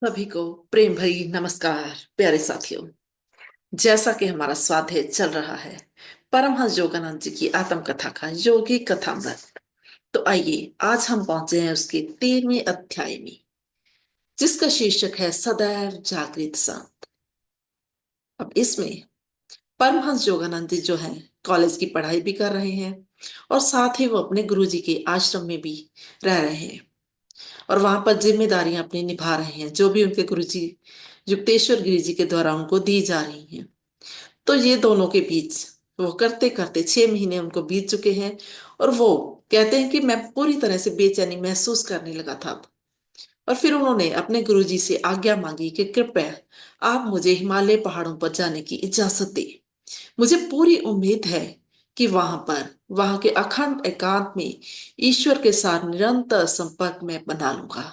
सभी को प्रेम भरी नमस्कार प्यारे साथियों। जैसा कि हमारा स्वाध्याय चल रहा है परमहंस योगानंद जी की आत्मकथा का योगी कथामृत। तो आइए आज हम पहुंचे हैं उसके 13वें अध्याय में, जिसका शीर्षक है सदैव जागृत संत। अब इसमें परमहंस योगानंद जी जो है कॉलेज की पढ़ाई भी कर रहे हैं और साथ ही वो अपने गुरु जी के आश्रम में भी रह रहे हैं और वहां पर जिम्मेदारियां अपनी निभा रहे हैं जो भी उनके गुरु जी युक्तेश्वर गिरी जी के द्वारा उनको दी जा रही हैं। तो ये दोनों के बीच वो करते करते 6 महीने उनको बीत चुके हैं और वो कहते हैं कि मैं पूरी तरह से बेचैनी महसूस करने लगा था। और फिर उन्होंने अपने गुरुजी से आज्ञा मांगी कि कृपया आप मुझे हिमालय पहाड़ों पर जाने की इजाजत दे। मुझे पूरी उम्मीद है कि वहां के अखंड एकांत में ईश्वर के साथ निरंतर संपर्क में बना लूंगा।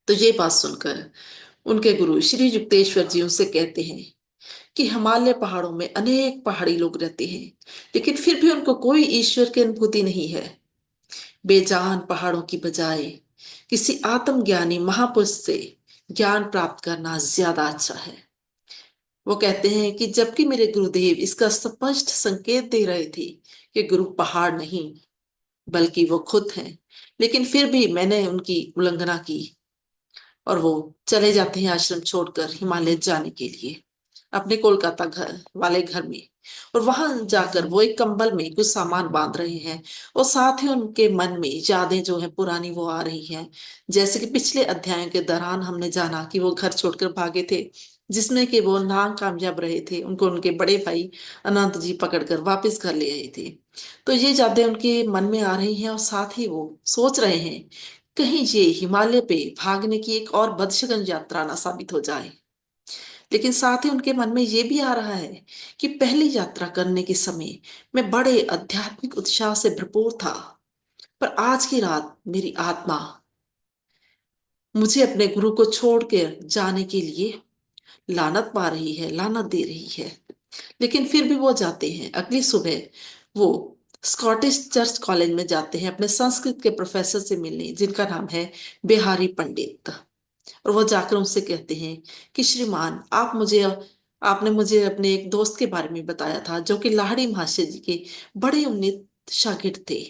तो ये बात सुनकर उनके गुरु श्री युक्तेश्वर जी उनसे कहते हैं कि हिमालय पहाड़ों में अनेक पहाड़ी लोग रहते हैं, लेकिन फिर भी उनको कोई ईश्वर की अनुभूति नहीं है। बेजान पहाड़ों की बजाय किसी आत्मज्ञानी महापुरुष से ज्ञान प्राप्त करना ज्यादा अच्छा है। वो कहते हैं कि जबकि मेरे गुरुदेव इसका स्पष्ट संकेत दे रहे थे कि गुरु पहाड़ नहीं बल्कि वो खुद हैं, लेकिन फिर भी मैंने उनकी उल्लंघना की और वो चले जाते हैं आश्रम छोड़कर हिमालय जाने के लिए अपने कोलकाता घर वाले घर में। और वहां जाकर वो एक कंबल में कुछ सामान बांध रहे हैं और साथ ही उनके मन में यादें जो है पुरानी वो आ रही हैं। जैसे कि पिछले अध्यायों के दौरान हमने जाना कि वो घर छोड़कर भागे थे, जिसमें कि वो ना कामयाब रहे थे, उनको उनके बड़े भाई अनंत जी पकड़कर वापस घर ले आए थे। तो ये यादें उनके मन में आ रही हैं और साथ ही वो सोच रहे हैं कहीं ये हिमालय पे भागने की एक और बदशगन यात्रा ना साबित हो जाए। लेकिन साथ ही उनके मन में ये भी आ रहा है कि पहली यात्रा करने के समय मैं बड़े आध्यात्मिक उत्साह से भरपूर था, पर आज की रात मेरी आत्मा मुझे अपने गुरु को छोड़ के जाने के लिए लानत पा रही है, लानत दे रही है। लेकिन फिर भी वो जाते हैं। अगली सुबह वो स्कॉटिश चर्च कॉलेज में जाते हैं अपने संस्कृत के प्रोफेसर से मिलने, जिनका नाम है बिहारी पंडित। और वो जाकर उनसे कहते हैं कि श्रीमान आपने मुझे अपने एक दोस्त के बारे में बताया था जो कि लाहिड़ी महाशय जी के बड़े उन्नीत शागिर्द थे।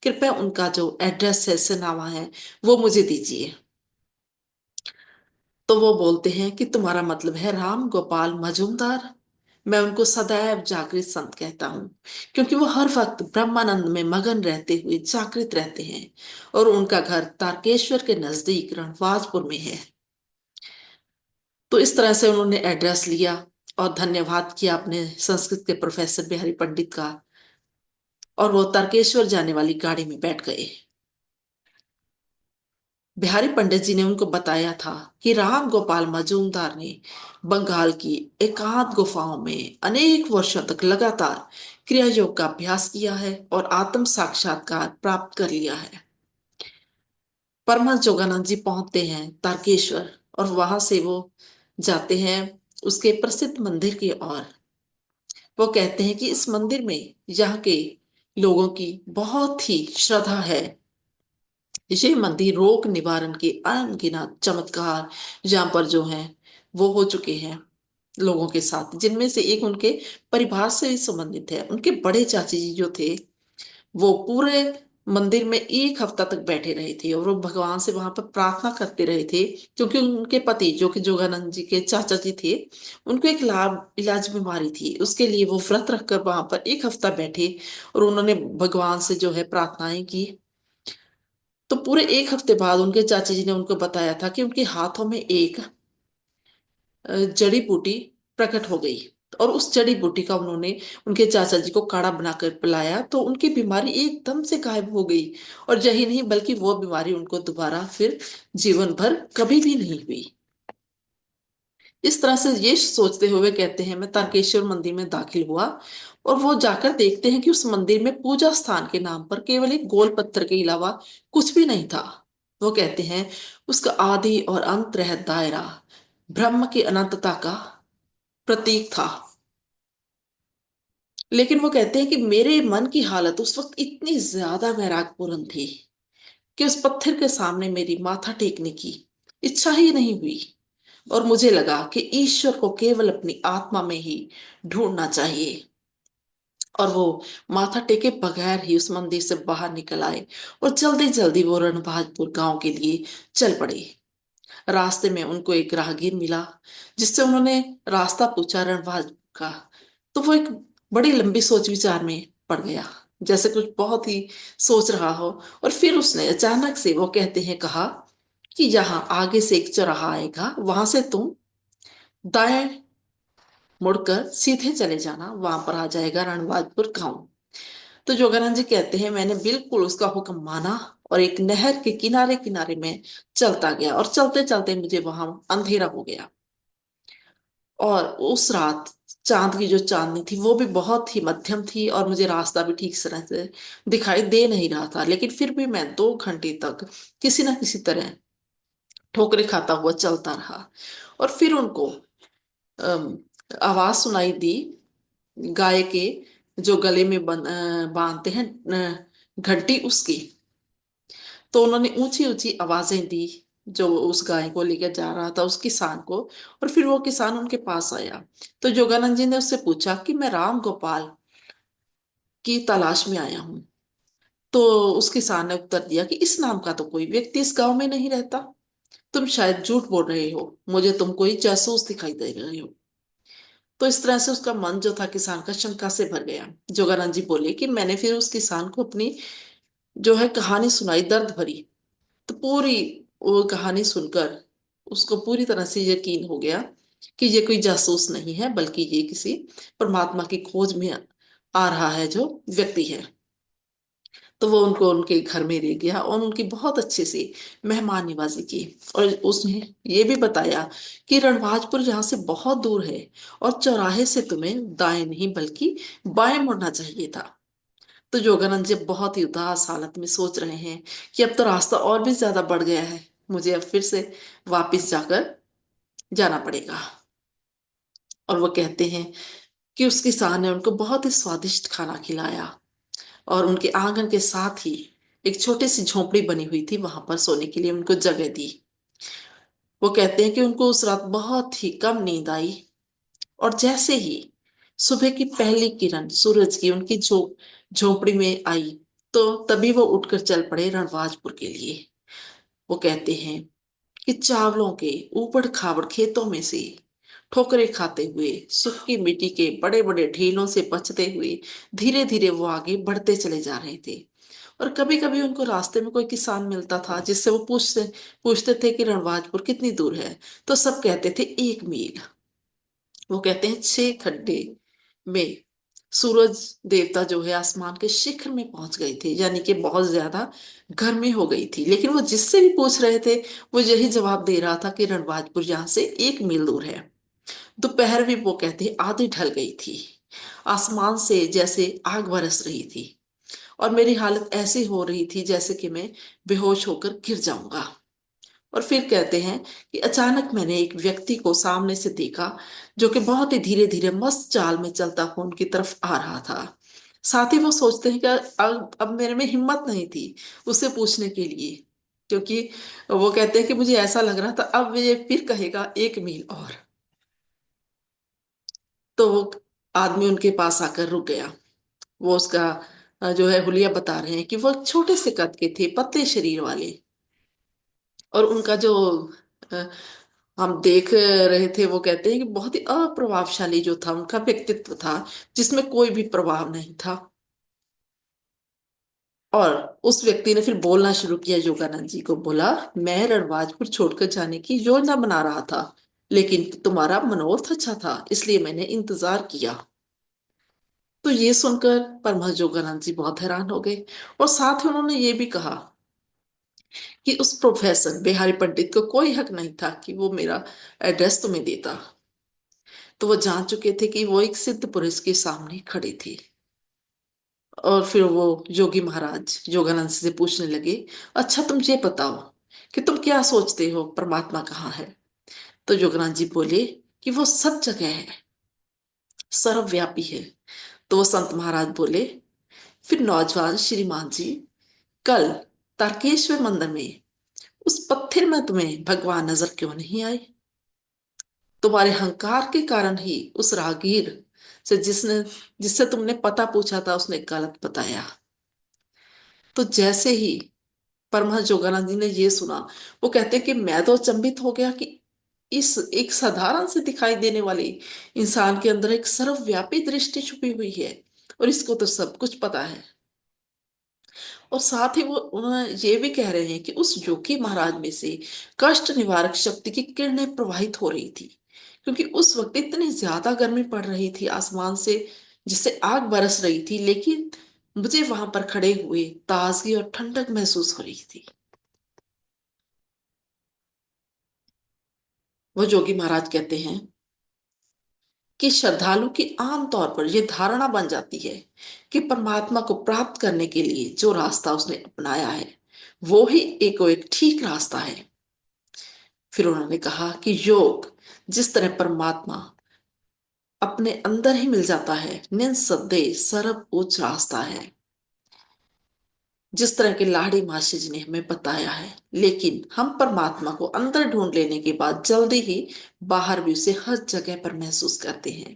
कृपया उनका जो एड्रेस है, सरनामा है, वो मुझे दीजिए। तो वो बोलते हैं कि तुम्हारा मतलब है राम गोपाल मजूमदार। मैं उनको सदैव जागृत संत कहता हूँ, क्योंकि वो हर वक्त ब्रह्मानंद में मगन रहते हुए जागृत रहते हैं और उनका घर तारकेश्वर के नजदीक रणवाजपुर में है। तो इस तरह से उन्होंने एड्रेस लिया और धन्यवाद किया अपने संस्कृत के प्रोफेसर बिहारी पंडित का, और वो तारकेश्वर जाने वाली गाड़ी में बैठ गए। बिहारी पंडित जी ने उनको बताया था कि राम गोपाल मजूमदार ने बंगाल की एकांत गुफाओं में अनेक वर्षों तक लगातार क्रिया योग का अभ्यास किया है और आत्म साक्षात्कार प्राप्त कर लिया है। परमहंस योगानंद जी पहुंचते हैं तारकेश्वर और वहां से वो जाते हैं उसके प्रसिद्ध मंदिर की ओर। वो कहते हैं कि इस मंदिर में यहाँ के लोगों की बहुत ही श्रद्धा है। ये मंदिर रोग निवारण के अनगिनत चमत्कार यहाँ पर जो है वो हो चुके हैं लोगों के साथ, जिनमें से एक उनके परिवार से भी संबंधित है। उनके बड़े चाची जी जो थे वो पूरे मंदिर में एक हफ्ता तक बैठे रहे थे और वो भगवान से वहां पर प्रार्थना करते रहे थे, क्योंकि उनके पति जो कि जोगानंद जी के चाचा जी थे, उनको एक लाभ इलाज बीमारी थी, उसके लिए वो व्रत रखकर वहां पर एक हफ्ता बैठे और उन्होंने भगवान से जो है प्रार्थनाएं की। तो पूरे एक हफ्ते बाद उनके चाचा जी ने उनको बताया था कि उनके हाथों में एक जड़ी बूटी प्रकट हो गई और उस जड़ी बूटी का उन्होंने उनके चाचा जी को काढ़ा बनाकर पिलाया तो उनकी बीमारी एकदम से गायब हो गई। और यही नहीं बल्कि वो बीमारी उनको दोबारा फिर जीवन भर कभी भी नहीं हुई। इस तरह से ये सोचते हुए कहते हैं मैं तारकेश्वर मंदिर में दाखिल हुआ और वो जाकर देखते हैं कि उस मंदिर में पूजा स्थान के नाम पर केवल एक गोल पत्थर के अलावा कुछ भी नहीं था। वो कहते हैं उसका आदि और अंत रहित दायरा ब्रह्म की अनंतता का प्रतीक था। लेकिन वो कहते हैं कि मेरे मन की हालत उस वक्त इतनी ज्यादा वैरागपूर्ण थी कि उस पत्थर के सामने मेरी माथा टेकने की इच्छा ही नहीं हुई। और मुझे लगा कि ईश्वर को केवल अपनी आत्मा में ही ढूंढना चाहिए। और वो माथा टेके बगैर ही उस मंदिर से बाहर निकल आए और जल्दी जल्दी वो रणभाजपुर गांव के लिए चल पड़े। रास्ते में उनको एक राहगीर मिला, जिससे उन्होंने रास्ता पूछा रणभाजपुर का। तो वो एक बड़ी लंबी सोच विचार में पड़ गया, जैसे कुछ बहुत ही सोच रहा हो। और फिर उसने अचानक से, वो कहते हैं, कहा कि यहाँ आगे से एक चौराहा आएगा, वहां से तुम दाएं मुड़कर सीधे चले जाना, वहां पर आ जाएगा रणबाजपुर गांव। तो जोगानंद जी कहते हैं, मैंने बिल्कुल उसका हुक्म माना और एक नहर के किनारे किनारे में चलता गया, और चलते चलते मुझे वहां अंधेरा हो गया। और उस रात चांद की जो चांदनी थी वो भी बहुत ही मध्यम थी, और मुझे रास्ता भी ठीक तरह से दिखाई दे नहीं रहा था। लेकिन फिर भी मैं 2 घंटे तक किसी न किसी तरह ठोकरे खाता हुआ चलता रहा। और फिर उनको अम, आवाज सुनाई दी, गाय के जो गले में बांधते हैं घंटी, उसकी। तो उन्होंने ऊंची ऊंची आवाजें दी, जो उस गाय को लेकर जा रहा था, उस किसान को। और फिर वो किसान उनके पास आया। तो जोगानंद जी ने उससे पूछा कि मैं राम गोपाल की तलाश में आया हूँ। तो उस किसान ने उत्तर दिया कि इस नाम का तो कोई व्यक्ति इस गांव में नहीं रहता। तुम शायद झूठ बोल रहे हो, मुझे तुम कोई जासूस दिखाई दे रहे हो। तो इस तरह से उसका मन जो था किसान का शंका से भर गया। जोगानंद जी बोले कि मैंने फिर उस किसान को अपनी जो है कहानी सुनाई, दर्द भरी। तो पूरी वो कहानी सुनकर उसको पूरी तरह से यकीन हो गया कि ये कोई जासूस नहीं है, बल्कि ये किसी परमात्मा की खोज में आ रहा है जो व्यक्ति है। तो वो उनको उनके घर में ले गया और उनकी बहुत अच्छे से मेहमान नवाजी की। और उसने ये भी बताया कि रणभाजपुर यहाँ से बहुत दूर है, और चौराहे से तुम्हें दाएं नहीं बल्कि बाएं मुड़ना चाहिए था। तो योगानंद जी बहुत ही उदास हालत में सोच रहे हैं कि अब तो रास्ता और भी ज्यादा बढ़ गया है, मुझे अब फिर से वापिस जाकर जाना पड़ेगा। और वो कहते हैं कि उस किसान ने उनको बहुत ही स्वादिष्ट खाना खिलाया, और उनके आंगन के साथ ही एक छोटी सी झोपड़ी बनी हुई थी, वहां पर सोने के लिए उनको जगह दी। वो कहते हैं कि उनको उस रात बहुत ही कम नींद आई। और जैसे ही सुबह की पहली किरण सूरज की उनकी झोपड़ी में आई, तो तभी वो उठकर चल पड़े रणवाजपुर के लिए। वो कहते हैं कि चावलों के ऊबड़ खाबड़ खेतों में से ठोकरे खाते हुए, सूखी मिट्टी के बड़े बड़े ढेलों से बचते हुए, धीरे धीरे वो आगे बढ़ते चले जा रहे थे। और कभी कभी उनको रास्ते में कोई किसान मिलता था, जिससे वो पूछते पूछते थे कि रणवाजपुर कितनी दूर है। तो सब कहते थे 1 मील। वो कहते हैं 6 घंटे में सूरज देवता जो है आसमान के शिखर में पहुंच गए थे, यानी कि बहुत ज्यादा गर्मी हो गई थी। लेकिन वो जिससे भी पूछ रहे थे, वो यही जवाब दे रहा था कि रणबाजपुर यहाँ से 1 मील दूर है। दोपहर भी, वो कहते हैं, आधी ढल गई थी। आसमान से जैसे आग बरस रही थी, और मेरी हालत ऐसी हो रही थी जैसे कि मैं बेहोश होकर गिर जाऊंगा। और फिर कहते हैं कि अचानक मैंने एक व्यक्ति को सामने से देखा, जो कि बहुत ही धीरे धीरे मस्त चाल में चलता हुआ उनकी तरफ आ रहा था। साथ ही वो सोचते हैं कि अब मेरे में हिम्मत नहीं थी उसे पूछने के लिए, क्योंकि वो कहते हैं कि मुझे ऐसा लग रहा था अब ये फिर कहेगा 1 मील और। तो वो आदमी उनके पास आकर रुक गया। वो उसका जो है हुलिया बता रहे हैं कि वो छोटे से कद के थे, पतले शरीर वाले। और उनका जो अ, हम देख रहे थे, वो कहते हैं कि बहुत ही अप्रभावशाली जो था उनका व्यक्तित्व था, जिसमें कोई भी प्रभाव नहीं था। और उस व्यक्ति ने फिर बोलना शुरू किया, योगानंद जी को बोला, मैं रणवाजपुर छोड़कर जाने की योजना बना रहा था, लेकिन तुम्हारा मनोरथ अच्छा था, इसलिए मैंने इंतजार किया। तो ये सुनकर परमहंस योगानंद जी बहुत हैरान हो गए। और साथ ही उन्होंने ये भी कहा कि उस प्रोफेसर बिहारी पंडित को कोई हक नहीं था कि वो मेरा एड्रेस तुम्हें देता। तो वो जान चुके थे कि वो एक सिद्ध पुरुष के सामने खड़े थे। और फिर वो योगी महाराज योगानंद से पूछने लगे, अच्छा तुम ये बताओ कि तुम क्या सोचते हो, परमात्मा कहाँ है? तो योगानंद जी बोले कि वो सब जगह है, सर्वव्यापी है। तो वो संत महाराज बोले, फिर नौजवान श्रीमान जी, कल तारकेश्वर मंदिर में उस पत्थर में तुम्हें भगवान नजर क्यों नहीं आए? तुम्हारे अहंकार के कारण ही उस राहगीर से जिससे तुमने पता पूछा था उसने गलत बताया। तो जैसे ही परमहंस योगानंद जी ने ये सुना, वो कहते कि मैं तो अचंभित हो गया कि इस एक साधारण से दिखाई देने वाले इंसान के अंदर एक सर्वव्यापी दृष्टि छुपी हुई है, और इसको तो सब कुछ पता है। और साथ ही वो उन्होंने ये भी कह रहे हैं कि उस योगी महाराज में से कष्ट निवारक शक्ति की किरणें प्रवाहित हो रही थी, क्योंकि उस वक्त इतनी ज्यादा गर्मी पड़ रही थी आसमान से, जिससे आग बरस रही थी, लेकिन मुझे वहां पर खड़े हुए ताजगी और ठंडक महसूस हो रही थी। वो जोगी महाराज कहते हैं कि श्रद्धालु की आमतौर पर यह धारणा बन जाती है कि परमात्मा को प्राप्त करने के लिए जो रास्ता उसने अपनाया है वो ही एक ठीक रास्ता है। फिर उन्होंने कहा कि योग जिस तरह परमात्मा अपने अंदर ही मिल जाता है, निस्संदेह सर्व उच्च रास्ता है, जिस तरह के लाड़ी मासी जी ने हमें बताया है। लेकिन हम परमात्मा को अंदर ढूंढ लेने के बाद जल्दी ही बाहर भी उसे हर जगह पर महसूस करते हैं।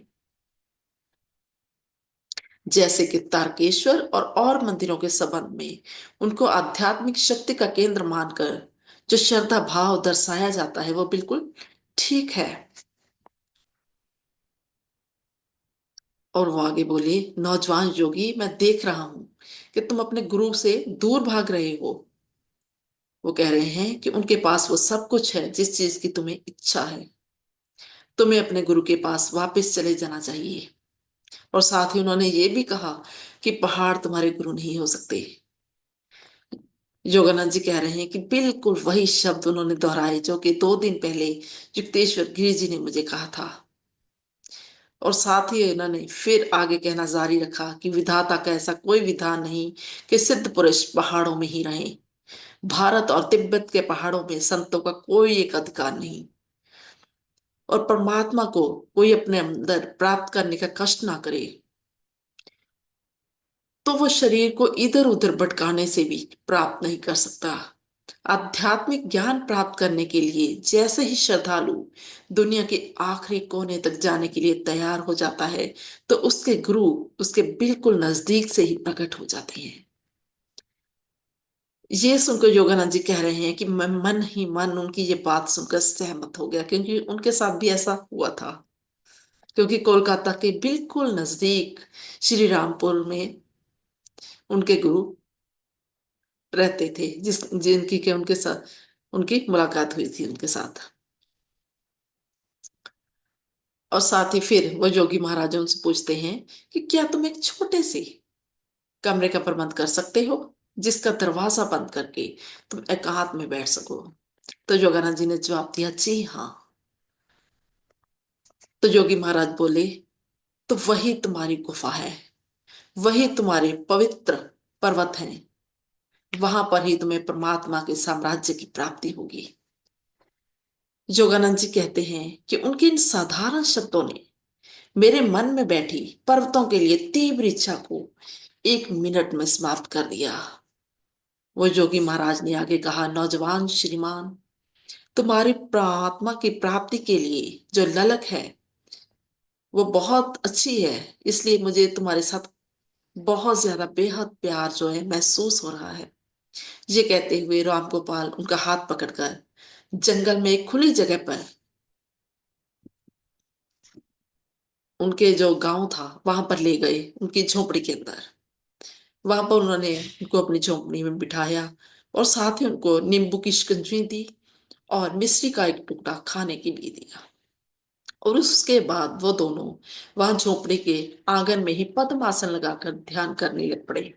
जैसे कि तारकेश्वर और मंदिरों के संबंध में उनको आध्यात्मिक शक्ति का केंद्र मानकर जो श्रद्धा भाव दर्शाया जाता है वो बिल्कुल ठीक है। और वो आगे बोले, नौजवान योगी मैं देख रहा हूं कि तुम अपने गुरु से दूर भाग रहे हो। वो कह रहे हैं कि उनके पास वो सब कुछ है जिस चीज की तुम्हें इच्छा है, तुम्हें अपने गुरु के पास वापस चले जाना चाहिए। और साथ ही उन्होंने ये भी कहा कि पहाड़ तुम्हारे गुरु नहीं हो सकते। योगानंद जी कह रहे हैं कि बिल्कुल वही शब्द उन्होंने दोहराए जो कि 2 दिन पहले युक्तेश्वर गिरी जी ने मुझे कहा था। और साथ ही इन्होंने फिर आगे कहना जारी रखा कि विधाता का ऐसा कोई विधान नहीं कि सिद्ध पुरुष पहाड़ों में ही रहें। भारत और तिब्बत के पहाड़ों में संतों का कोई एक अधिकार नहीं, और परमात्मा को कोई अपने अंदर प्राप्त करने का कष्ट ना करे तो वो शरीर को इधर उधर भटकाने से भी प्राप्त नहीं कर सकता। आध्यात्मिक ज्ञान प्राप्त करने के लिए जैसे ही श्रद्धालु दुनिया के आखिरी कोने तक जाने के लिए तैयार हो जाता है, तो उसके गुरु उसके बिल्कुल नजदीक से ही प्रकट हो जाते हैं। ये सुनकर योगानंद जी कह रहे हैं कि मैं मन ही मन उनकी ये बात सुनकर सहमत हो गया, क्योंकि उनके साथ भी ऐसा हुआ था। क्योंकि कोलकाता के बिल्कुल नजदीक श्री रामपुर में उनके गुरु रहते थे, जिनकी के उनके साथ उनकी मुलाकात हुई थी उनके साथ। और साथ ही फिर वो योगी महाराज उनसे पूछते हैं कि क्या तुम एक छोटे से कमरे का प्रबंध कर सकते हो जिसका दरवाजा बंद करके तुम एकांत में बैठ सको? तो योगानंद जी ने जवाब दिया, जी हाँ। तो योगी महाराज बोले, तो वही तुम्हारी गुफा है, वही तुम्हारे पवित्र पर्वत हैं, वहां पर ही तुम्हें परमात्मा के साम्राज्य की प्राप्ति होगी। योगानंद जी कहते हैं कि उनके इन साधारण शब्दों ने मेरे मन में बैठी पर्वतों के लिए तीव्र इच्छा को 1 मिनट में समाप्त कर दिया। वो जोगी महाराज ने आगे कहा, नौजवान श्रीमान, तुम्हारी प्रात्मा की प्राप्ति के लिए जो ललक है वो बहुत अच्छी है, इसलिए मुझे तुम्हारे साथ बहुत ज्यादा बेहद प्यार जो है महसूस हो रहा है। ये कहते हुए राम गोपाल उनका हाथ पकड़कर जंगल में एक खुली जगह पर उनके जो गांव था वहां पर ले गए, उनकी झोपड़ी के अंदर। वहां पर उन्होंने उनको अपनी झोपड़ी में बिठाया और साथ ही उनको नींबू की शिकंजी दी और मिश्री का एक टुकड़ा खाने के लिए दिया। और उसके बाद वो दोनों वहां झोपड़ी के आंगन में ही पद्मासन लगाकर ध्यान करने लग पड़े।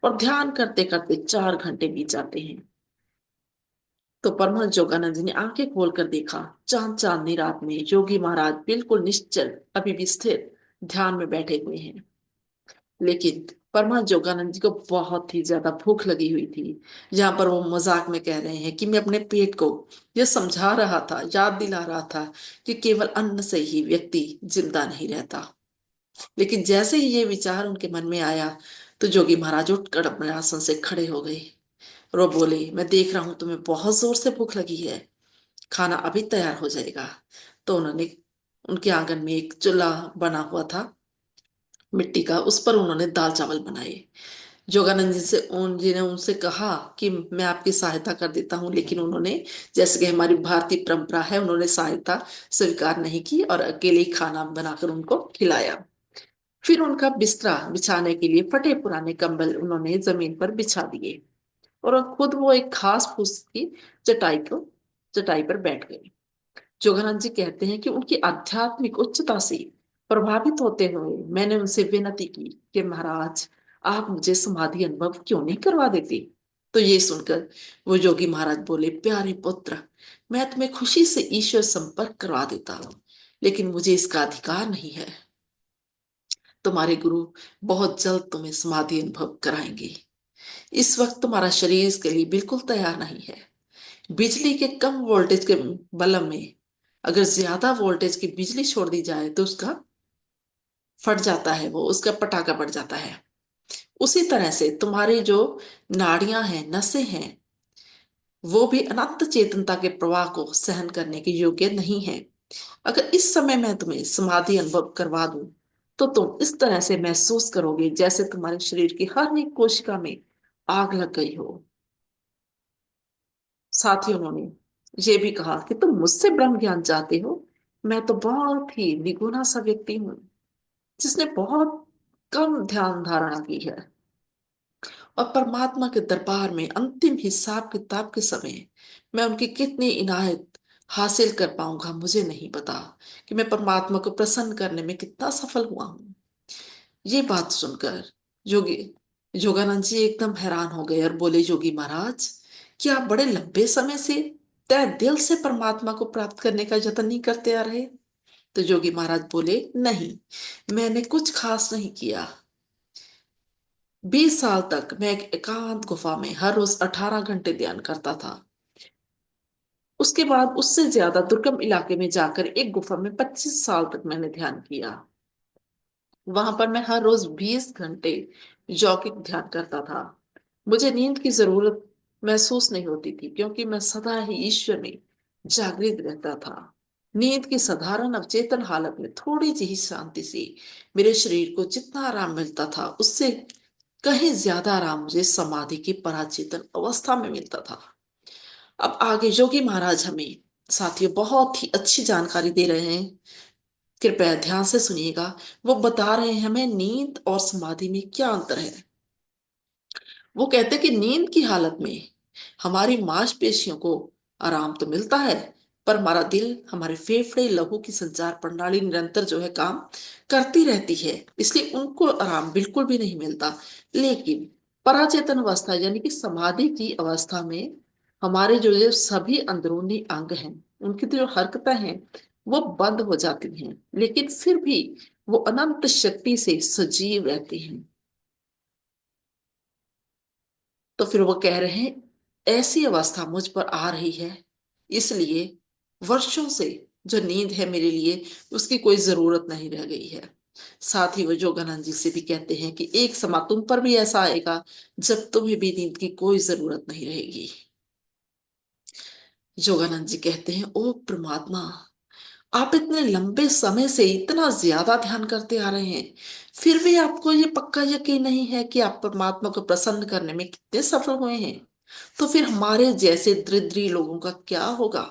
और ध्यान करते करते 4 घंटे बीत जाते हैं। तो परमहंस योगानंद जी ने आंखें खोलकर देखा, चांदनी रात में योगी महाराज बिल्कुल निश्चल अभी भी स्थिर ध्यान में बैठे हुए हैं। लेकिन परमहंस योगानंद जी को बहुत ही ज्यादा भूख लगी हुई थी। यहाँ पर वो मजाक में कह रहे हैं कि मैं अपने पेट को यह समझा रहा था, याद दिला रहा था कि केवल अन्न से ही व्यक्ति जिंदा नहीं रहता। लेकिन जैसे ही ये विचार उनके मन में आया तो जोगी महाराज उठकर अपने आसन से खड़े हो गए। और वो बोले, मैं देख रहा हूं तुम्हें बहुत जोर से भूख लगी है, खाना अभी तैयार हो जाएगा। तो उन्होंने, उनके आंगन में एक चूल्हा बना हुआ था मिट्टी का, उस पर उन्होंने दाल चावल बनाए। जोगानंद जी से उन जी ने उनसे कहा कि मैं आपकी सहायता कर देता हूँ, लेकिन उन्होंने, जैसे कि हमारी भारतीय परंपरा है, उन्होंने सहायता स्वीकार नहीं की और अकेले ही खाना बनाकर उनको खिलाया। फिर उनका बिस्तरा बिछाने के लिए फटे पुराने कंबल उन्होंने जमीन पर बिछा दिए और खुद वो एक घास फूस की चटाई पर बैठ गए। जोगानंद जी कहते हैं कि उनकी आध्यात्मिक उच्चता से प्रभावित होते हुए मैंने उनसे विनती की कि महाराज, आप मुझे समाधि अनुभव क्यों नहीं करवा देते। तो ये सुनकर वो योगी महाराज बोले, प्यारे पुत्र, मैं तुम्हें खुशी से ईश्वर संपर्क करवा देता हूँ, लेकिन मुझे इसका अधिकार नहीं है। तुम्हारे गुरु बहुत जल्द तुम्हें समाधि अनुभव कराएंगे। इस वक्त तुम्हारा शरीर इसके लिए बिल्कुल तैयार नहीं है। बिजली के कम वोल्टेज के बल्ब में अगर ज्यादा वोल्टेज की बिजली छोड़ दी जाए तो उसका फट जाता है, वो उसका पटाखा पड़ जाता है। उसी तरह से तुम्हारी जो नाड़ियां हैं, नसें हैं, वो भी अनंत चेतनता के प्रवाह को सहन करने के योग्य नहीं है। अगर इस समय मैं तुम्हें समाधि अनुभव करवा दूं तो तुम इस तरह से महसूस करोगे जैसे तुम्हारे शरीर की हर एक कोशिका में आग लग गई हो। साथ ही उन्होंने ये भी कहा कि तुम मुझसे ब्रह्म ज्ञान चाहते हो, मैं तो बहुत ही निगुना सा व्यक्ति हूँ जिसने बहुत कम ध्यान धारणा की है, और परमात्मा के दरबार में अंतिम हिसाब किताब के समय मैं उनकी कितनी इनायत हासिल कर पाऊंगा मुझे नहीं पता, कि मैं परमात्मा को प्रसन्न करने में कितना सफल हुआ हूँ। ये बात सुनकर योगी योगानंद जी एकदम हैरान हो गए और बोले, योगी महाराज, क्या आप बड़े लंबे समय से तय दिल से परमात्मा को प्राप्त करने का यत्न नहीं करते आ रहे। तो योगी महाराज बोले, नहीं, मैंने कुछ खास नहीं किया। 20 साल तक मैं एक एकांत गुफा में हर रोज 18 घंटे ध्यान करता था। उसके बाद उससे ज्यादा दुर्गम इलाके में जाकर एक गुफा में 25 साल तक मैंने ध्यान किया। वहां पर मैं हर रोज 20 घंटे यौगिक ध्यान करता था। मुझे नींद की जरूरत महसूस नहीं होती थी, क्योंकि मैं सदा ही ईश्वर में जागृत रहता था। नींद की साधारण अवचेतन हालत में थोड़ी सी ही शांति से मेरे शरीर को जितना आराम मिलता था, उससे कहीं ज्यादा आराम मुझे समाधि की पराचेतन अवस्था में मिलता था। अब आगे योगी महाराज हमें, साथियों, बहुत ही अच्छी जानकारी दे रहे हैं। कृपया ध्यान से सुनिएगा। वो बता रहे हैं हमें नींद और समाधि में क्या अंतर है। वो कहते हैं कि नींद की हालत में हमारी मांसपेशियों को आराम तो मिलता है, पर हमारा दिल, हमारे फेफड़े, लहू की संचार प्रणाली निरंतर जो है काम करती रहती है, इसलिए उनको आराम बिल्कुल भी नहीं मिलता। लेकिन पराचेतन अवस्था यानी कि समाधि की अवस्था में हमारे जो सभी अंदरूनी अंग हैं, उनकी जो हरकतें हैं, वो बंद हो जाती हैं, लेकिन फिर भी वो अनंत शक्ति से सजीव रहती हैं। तो फिर वो कह रहे हैं, ऐसी अवस्था मुझ पर आ रही है, इसलिए वर्षों से जो नींद है मेरे लिए, उसकी कोई जरूरत नहीं रह गई है। साथ ही वो जोगानंद जी से भी कहते हैं कि एक समा तुम पर भी ऐसा आएगा जब तुम्हें भी नींद की कोई जरूरत नहीं रहेगी। जोगानंद जी कहते हैं, ओ परमात्मा, आप इतने लंबे समय से इतना ज्यादा ध्यान करते आ रहे हैं, फिर भी आपको ये पक्का यकीन नहीं है कि आप परमात्मा को प्रसन्न करने में कितने सफल हुए हैं। तो फिर हमारे जैसे दरिद्री लोगों का क्या होगा।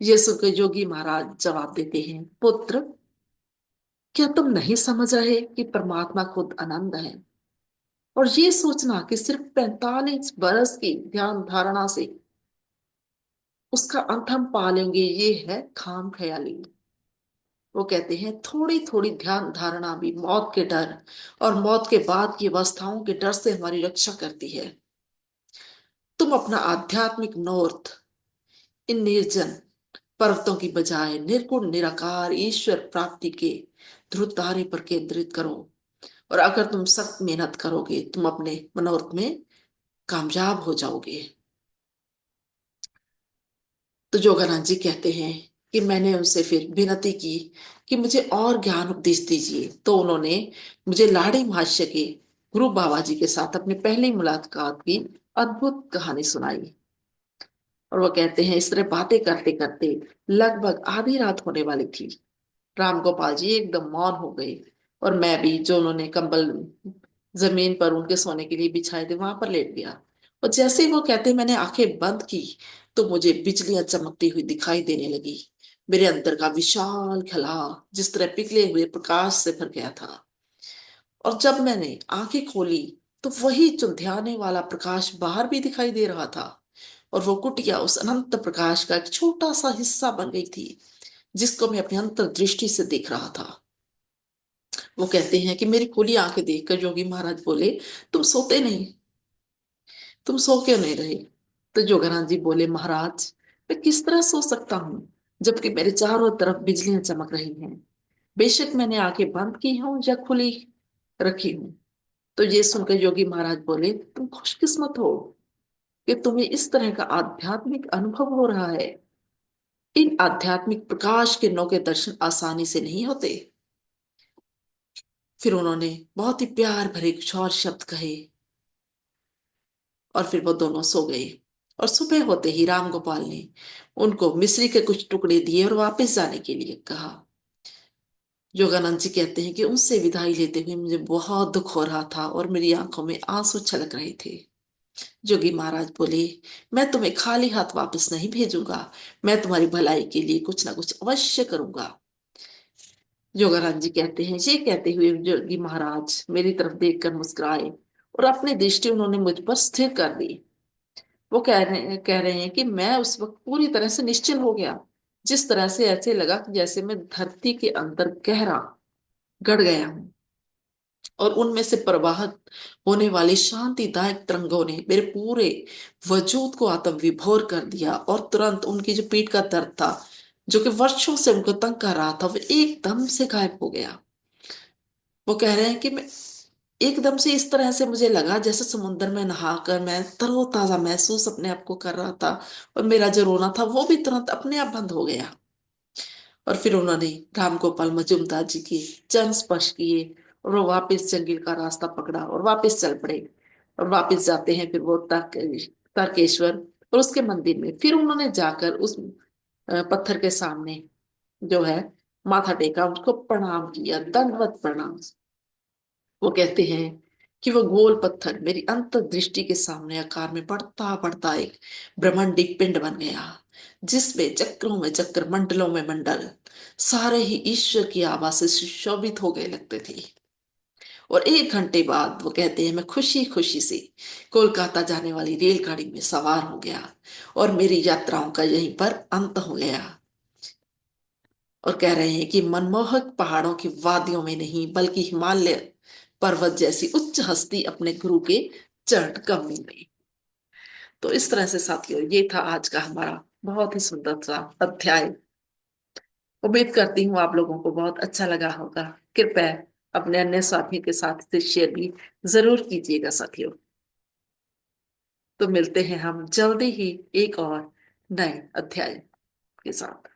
ये सुनकर योगी महाराज जवाब देते हैं, पुत्र, क्या तुम नहीं समझ रहे कि परमात्मा खुद आनंद है, और ये सोचना कि सिर्फ 45 बरस की ध्यान धारणा से उसका अंत हम पा लेंगे, ये है खाम ख्याली। वो कहते हैं, थोड़ी थोड़ी ध्यान धारणा भी मौत के डर और मौत के बाद की अवस्थाओं के डर से हमारी रक्षा करती है। तुम अपना आध्यात्मिक नॉर्थ इन निर्जन पर्वतों की बजाय निर्गुण निराकार ईश्वर प्राप्ति के ध्रुव तारे पर केंद्रित करो, और अगर तुम सख्त मेहनत करोगे, तुम अपने मनोरथ में कामयाब हो जाओगे। तो योगानंद जी कहते हैं कि मैंने उनसे फिर विनती की कि मुझे और ज्ञान उपदेश दीजिए। तो उन्होंने मुझे लाड़ी महाशय के गुरु बाबा जी के साथ अपनी पहली मुलाकात की अद्भुत कहानी सुनाई। और वो कहते हैं, इस तरह बातें करते करते लगभग आधी रात होने वाली थी। राम गोपाल जी एकदम मौन हो गए, और मैं भी, जो उन्होंने कंबल जमीन पर उनके सोने के लिए बिछाए थे, वहां पर लेट गया। और जैसे ही वो कहते, मैंने आंखें बंद की तो मुझे बिजलियां चमकती हुई दिखाई देने लगी। मेरे अंदर का विशाल खला जिस तरह पिघले हुए प्रकाश से भर गया था। और जब मैंने आंखें खोली तो वही चुंधियाने वाला प्रकाश बाहर भी दिखाई दे रहा था। और वो कुटिया उस अनंत प्रकाश का एक छोटा सा हिस्सा बन गई थी, जिसको मैं अपनी अंतर्दृष्टि से देख रहा था। वो कहते हैं कि मेरी खुली आंखें देखकर जोगी महाराज बोले, तुम सोते नहीं, तुम सो क्यों नहीं रहे? तो जोगनाथ जी बोले, महाराज, मैं किस तरह सो सकता हूँ जबकि मेरे चारों तरफ बिजलियां चमक रही हैं। बेशक मैंने आंखें बंद की हूं या खुली रखी हूं। तो ये सुनकर योगी महाराज बोले, तुम खुशकिस्मत हो कि तुम्हें इस तरह का आध्यात्मिक अनुभव हो रहा है। इन आध्यात्मिक प्रकाश किरणों के दर्शन आसानी से नहीं होते। फिर उन्होंने बहुत ही प्यार भरे कुछ और शब्द कहे, और फिर वो दोनों सो गए। और सुबह होते ही राम गोपाल ने उनको मिश्री के कुछ टुकड़े दिए और वापस जाने के लिए कहा। योगानंद जी कहते हैं कि उनसे विदाई लेते हुए मुझे बहुत दुख हो रहा था और मेरी आंखों में आंसू छलक रहे थे। जोगी महाराज बोले, मैं तुम्हें खाली हाथ वापस नहीं भेजूंगा। मैं तुम्हारी भलाई के लिए कुछ ना कुछ अवश्य करूंगा। योगानंद जी कहते हैं, ये कहते हुए योगी महाराज मेरी तरफ देखकर मुस्कुराए, और अपनी दृष्टि उन्होंने मुझ पर स्थिर कर दी। वो कह रहे हैं कि मैं उस वक्त पूरी तरह से निश्चल हो गया। जिस तरह से ऐसे लगा कि जैसे मैं धरती के अंदर गहरा गड़ गया हूं, और उनमें से प्रवाहित होने वाली शांतिदायक तरंगों ने मेरे पूरे वजूद को आत्म विभोर कर दिया। और तुरंत उनकी जो पीठ का दर्द था, जो कि वर्षों से उनको तंग कर रहा था, वो एकदम से गायब हो गया। वो कह रहे हैं कि मैं एकदम से इस तरह से मुझे लगा जैसे समुद्र में नहाकर मैं तरोताजा महसूस अपने आप को कर रहा था, और मेरा जो रोना था वो भी तुरंत अपने आप बंद हो गया। और फिर उन्होंने राम गोपाल मजुमदार जी के चरण स्पर्श किए, और वो वापस जंगल का रास्ता पकड़ा और वापस चल पड़े। और वापस जाते हैं फिर वो तारकेश्वर और उसके मंदिर में। फिर उन्होंने जाकर उस पत्थर के सामने जो है माथा टेका, उसको प्रणाम किया, दंडवत प्रणाम। वो कहते हैं कि वो गोल पत्थर मेरी अंतर्दृष्टि के सामने आकार में बढ़ता बढ़ता एक ब्रह्मांडिक पिंड बन गया, जिसमें चक्रों में चक्र, मंडलों में मंडल, सारे ही ईश्वर की आभा से सुशोभित हो गए लगते थे। और 1 घंटे बाद वो कहते हैं, मैं खुशी खुशी से कोलकाता जाने वाली रेलगाड़ी में सवार हो गया, और मेरी यात्राओं का यहीं पर अंत हो गया। और कह रहे हैं कि मनमोहक पहाड़ों की वादियों में नहीं, बल्कि हिमालय पर्वत जैसी उच्च हस्ती अपने गुरु के चरण कमल में। तो इस तरह से साथियों, ये था आज का हमारा बहुत ही सुंदर सा अध्याय। उम्मीद करती हूँ आप लोगों को बहुत अच्छा लगा होगा। कृपया अपने अन्य साथियों के साथ इसे शेयर भी जरूर कीजिएगा साथियों। तो मिलते हैं हम जल्दी ही एक और नए अध्याय के साथ।